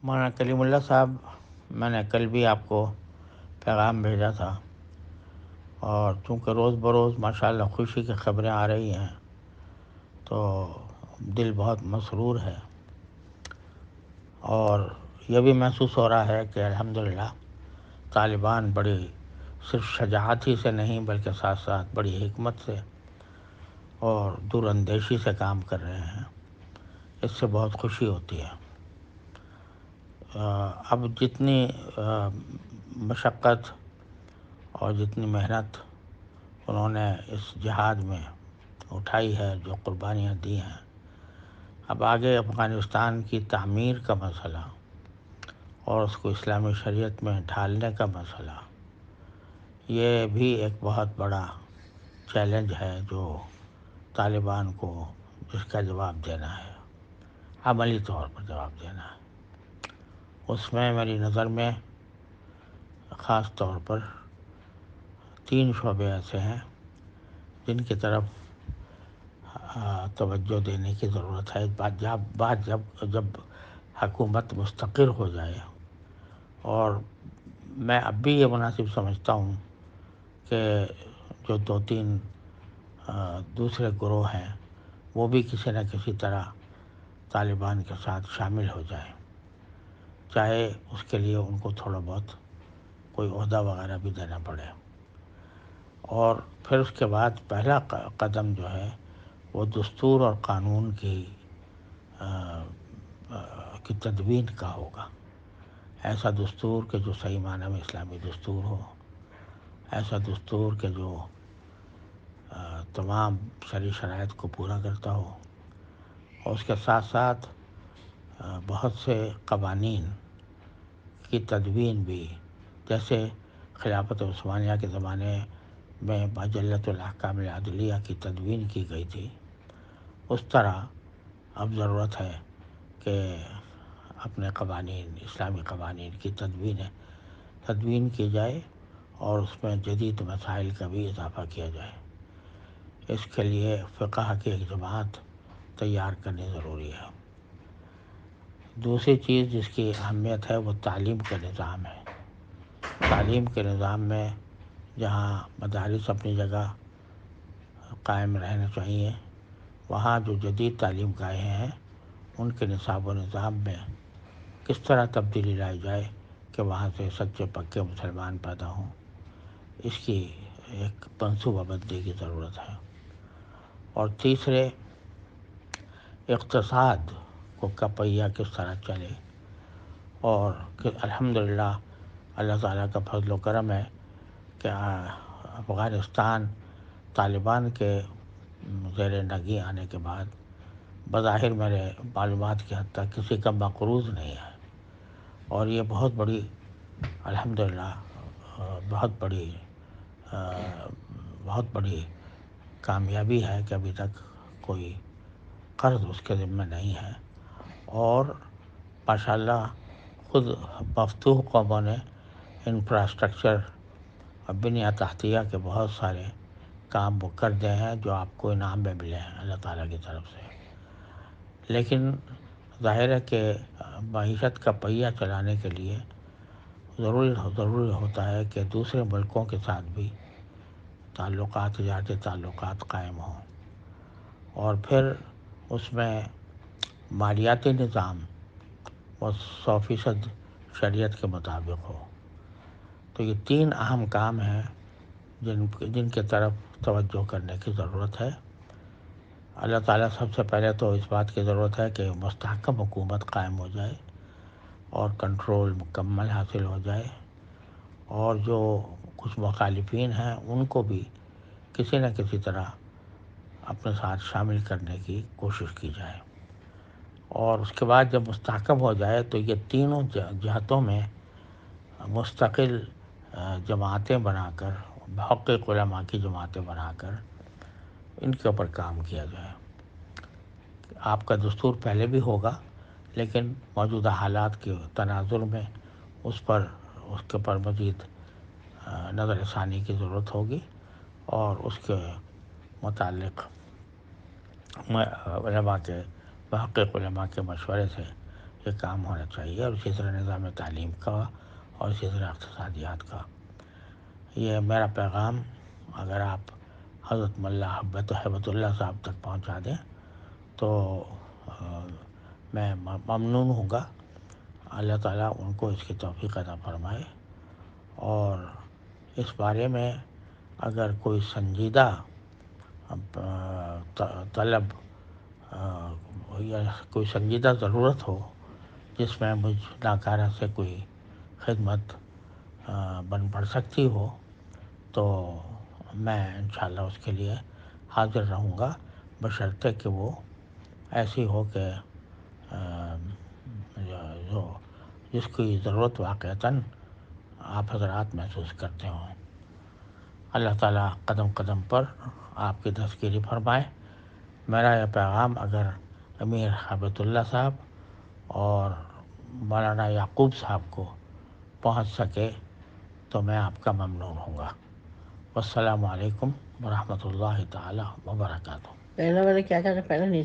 مولانا کلیم اللہ صاحب، میں نے کل بھی آپ کو پیغام بھیجا تھا، اور چونکہ روز بروز ماشاءاللہ خوشی کی خبریں آ رہی ہیں تو دل بہت مسرور ہے، اور یہ بھی محسوس ہو رہا ہے کہ الحمدللہ طالبان بڑی صرف شجاعت ہی سے نہیں بلکہ ساتھ ساتھ بڑی حکمت سے اور دور اندیشی سے کام کر رہے ہیں۔ اس سے بہت خوشی ہوتی ہے۔ اب جتنی مشقت اور جتنی محنت انہوں نے اس جہاد میں اٹھائی ہے، جو قربانیاں دی ہیں، اب آگے افغانستان کی تعمیر کا مسئلہ اور اس کو اسلامی شریعت میں ڈھالنے کا مسئلہ، یہ بھی ایک بہت بڑا چیلنج ہے جو طالبان کو جس کا جواب دینا ہے، عملی طور پر جواب دینا ہے۔ اس میں میری نظر میں خاص طور پر 3 شعبے ایسے ہیں جن کی طرف توجہ دینے کی ضرورت ہے۔ جب حکومت مستقر ہو جائے، اور میں اب بھی یہ مناسب سمجھتا ہوں کہ جو 2-3 دوسرے گروہ ہیں وہ بھی کسی نہ کسی طرح طالبان کے ساتھ شامل ہو جائیں، چاہے اس کے لیے ان کو تھوڑا بہت کوئی عہدہ وغیرہ بھی دینا پڑے۔ اور پھر اس کے بعد پہلا قدم جو ہے وہ دستور اور قانون کی تدوین کا ہوگا۔ ایسا دستور کہ جو صحیح معنی میں اسلامی دستور ہو، ایسا دستور کہ جو تمام شرعی شرائط کو پورا کرتا ہو، اور اس کے ساتھ ساتھ بہت سے قوانین کی تدوین بھی، جیسے خلافت عثمانیہ کے زمانے میں مجلۃ الاحکام العدلیہ کی تدوین کی گئی تھی، اس طرح اب ضرورت ہے کہ اپنے قوانین، اسلامی قوانین کی تدوین کی جائے، اور اس میں جدید مسائل کا بھی اضافہ کیا جائے۔ اس کے لیے فقہ کی ایک جماعت تیار کرنی ضروری ہے۔ دوسری چیز جس کی اہمیت ہے وہ تعلیم کا نظام ہے۔ تعلیم کے نظام میں جہاں مدارس اپنی جگہ قائم رہنا چاہیے، وہاں جو جدید تعلیم گاہیں ہیں ان کے نصاب و نظام میں کس طرح تبدیلی لائی جائے کہ وہاں سے سچے پکے مسلمان پیدا ہوں، اس کی ایک منصوبہ بندی کی ضرورت ہے۔ اور تیسرے، اقتصاد کا پہیہ کس طرح چلے، اور کہ الحمدللہ اللہ تعالیٰ کا فضل و کرم ہے کہ افغانستان طالبان کے زیر نگی آنے کے بعد بظاہر میرے معلومات کی حد تک کسی کا مقروض نہیں ہے، اور یہ بہت بڑی الحمدللہ بہت بڑی کامیابی ہے کہ ابھی تک کوئی قرض اس کے ذمہ نہیں ہے، اور ماشاءاللہ خود مفتوح قوموں نے انفراسٹرکچر اور بنیاد تحتیہ کے بہت سارے کام وہ کر دے ہیں جو آپ کو انعام میں ملے ہیں اللہ تعالیٰ کی طرف سے۔ لیکن ظاہر ہے کہ معیشت کا پہیہ چلانے کے لیے ضروری ہوتا ہے کہ دوسرے ملکوں کے ساتھ بھی تجارتی تعلقات قائم ہوں، اور پھر اس میں مالیاتی نظام وہ 100% شریعت کے مطابق ہو۔ تو یہ 3 اہم کام ہیں جن کی طرف توجہ کرنے کی ضرورت ہے۔ اللہ تعالیٰ سب سے پہلے تو اس بات کی ضرورت ہے کہ مستحکم حکومت قائم ہو جائے اور کنٹرول مکمل حاصل ہو جائے، اور جو کچھ مخالفین ہیں ان کو بھی کسی نہ کسی طرح اپنے ساتھ شامل کرنے کی کوشش کی جائے۔ اور اس کے بعد جب مستحکم ہو جائے تو یہ تینوں جہتوں میں مستقل جماعتیں بنا کر، محقق علماء کی جماعتیں بنا کر ان کے اوپر کام کیا جائے۔ آپ کا دستور پہلے بھی ہوگا، لیکن موجودہ حالات کے تناظر میں اس کے پر مزید نظر ثانی کی ضرورت ہوگی، اور اس کے متعلق محقق علماء کے مشورے سے یہ کام ہونا چاہیے، اور اسی طرح نظام تعلیم کا اور اسی طرح اقتصادیات کا۔ یہ میرا پیغام اگر آپ حضرت ملا ہیبت اللہ صاحب تک پہنچا دیں تو میں ممنون ہوں گا۔ اللہ تعالیٰ ان کو اس کی توفیق عطا فرمائے، اور اس بارے میں اگر کوئی سنجیدہ طلب یا کوئی سنجیدہ ضرورت ہو جس میں مجھ ناکارہ سے کوئی خدمت بن پڑ سکتی ہو تو میں انشاءاللہ اس کے لیے حاضر رہوں گا، بشرطے کہ وہ ایسی ہو کہ جو جس کی ضرورت واقعتاً آپ حضرات محسوس کرتے ہوں۔ اللہ تعالیٰ قدم قدم پر آپ کی دستگیری فرمائے۔ میرا یہ پیغام اگر امیر ہیبت اللہ صاحب اور مولانا یعقوب صاحب کو پہنچ سکے تو میں آپ کا ممنون ہوں گا۔ والسلام علیکم ورحمۃ اللہ تعالیٰ وبرکاتہ۔ پہلا والا کیا کہا؟ پہلا نہیں